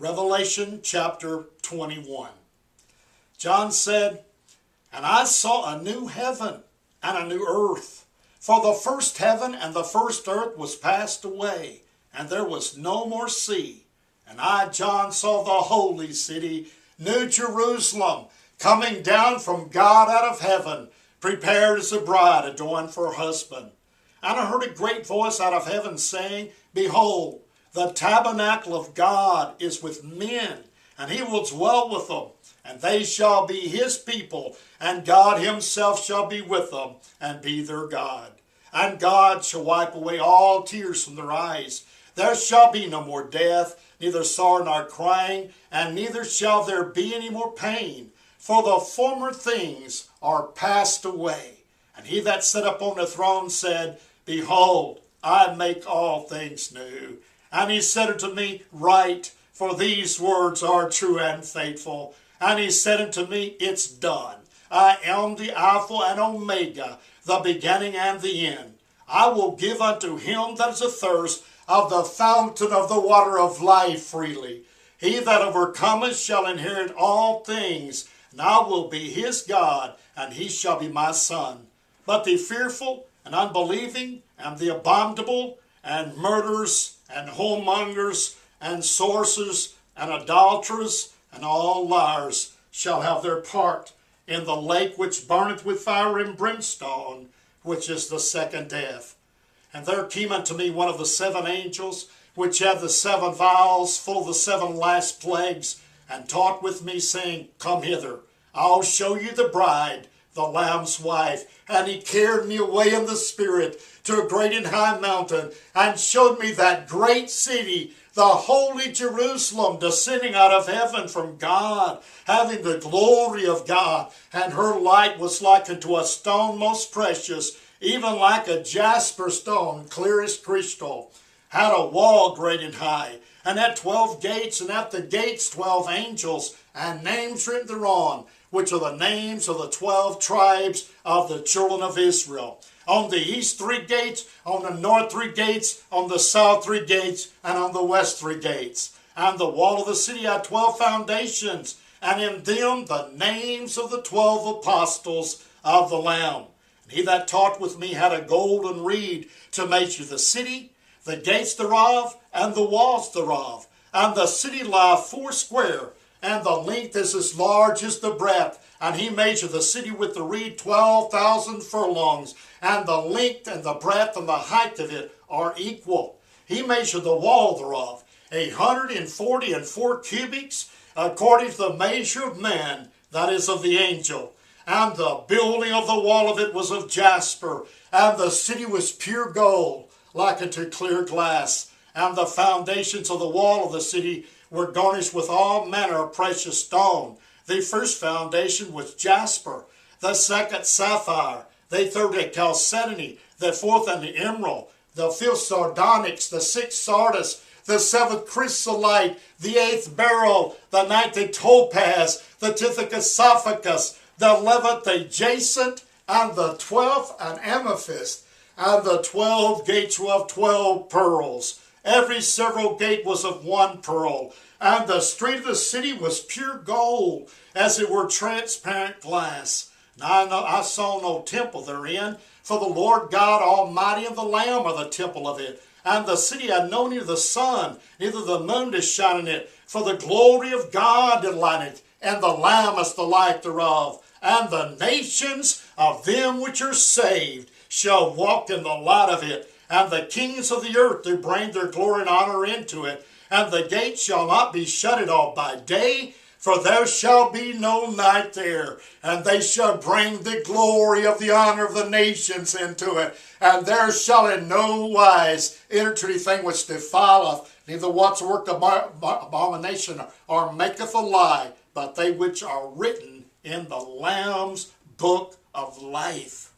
Revelation chapter 21. John said, "And I saw a new heaven and a new earth. For the first heaven and the first earth was passed away, and there was no more sea. And I, John, saw the holy city, New Jerusalem, coming down from God out of heaven, prepared as a bride adorned for her husband. And I heard a great voice out of heaven saying, Behold, the tabernacle of God is with men, and he will dwell with them, and they shall be his people, and God himself shall be with them, and be their God. And God shall wipe away all tears from their eyes. There shall be no more death, neither sorrow nor crying, and neither shall there be any more pain, for the former things are passed away. And he that sat upon the throne said, Behold, I make all things new. And he said unto me, Write, for these words are true and faithful. And he said unto me, It's done. I am the Alpha and Omega, the beginning and the end. I will give unto him that is athirst of the fountain of the water of life freely. He that overcometh shall inherit all things, and I will be his God, and he shall be my son. But the fearful and unbelieving, and the abominable, and murderers, and whoremongers, and sorcerers, and adulterers, and all liars shall have their part in the lake which burneth with fire and brimstone, which is the second death. And there came unto me one of the seven angels, which had the seven vials full of the seven last plagues, and taught with me, saying, Come hither, I'll show you the bride, the Lamb's wife. And he carried me away in the Spirit to a great and high mountain, and showed me that great city, the holy Jerusalem, descending out of heaven from God, having the glory of God. And her light was like unto a stone most precious, even like a jasper stone, clear as crystal. Had a wall great and high, and had 12 gates, and at the gates 12 angels, and names written thereon, which are the names of the 12 tribes of the children of Israel. On the east 3 gates, on the north 3 gates, on the south 3 gates, and on the west 3 gates. And the wall of the city had 12 foundations, and in them the names of the 12 apostles of the Lamb. And he that talked with me had a golden reed to measure the city, the gates thereof, and the walls thereof. And the city lieth foursquare, and the length is as large as the breadth. And he measured the city with the reed 12,000 furlongs, and the length and the breadth and the height of it are equal. He measured the wall thereof 144 cubits, according to the measure of man, that is of the angel. And the building of the wall of it was of jasper, and the city was pure gold, like unto clear glass. And the foundations of the wall of the city were garnished with all manner of precious stone. The first foundation was jasper, the second sapphire, the third a chalcedony, the fourth an emerald, the fifth sardonyx, the sixth sardis, the seventh chrysolite, the eighth beryl, the ninth a topaz, the tenth a chrysoprase, the 11th a jacinth, and the 12th an amethyst. And the 12 gates were of 12 pearls. Every several gate was of 1 pearl. And the street of the city was pure gold, as it were transparent glass. And I saw no temple therein, for the Lord God Almighty and the Lamb are the temple of it. And the city had no need of the sun, neither the moon to shine in it, for the glory of God did light it, and the Lamb is the light thereof. And the nations of them which are saved shall walk in the light of it, and the kings of the earth do bring their glory and honor into it. And the gate shall not be shut at all by day, for there shall be no night there. And they shall bring the glory of the honor of the nations into it. And there shall in no wise enter to anything which defileth, neither what's work of abomination, or maketh a lie, but they which are written in the Lamb's book of life.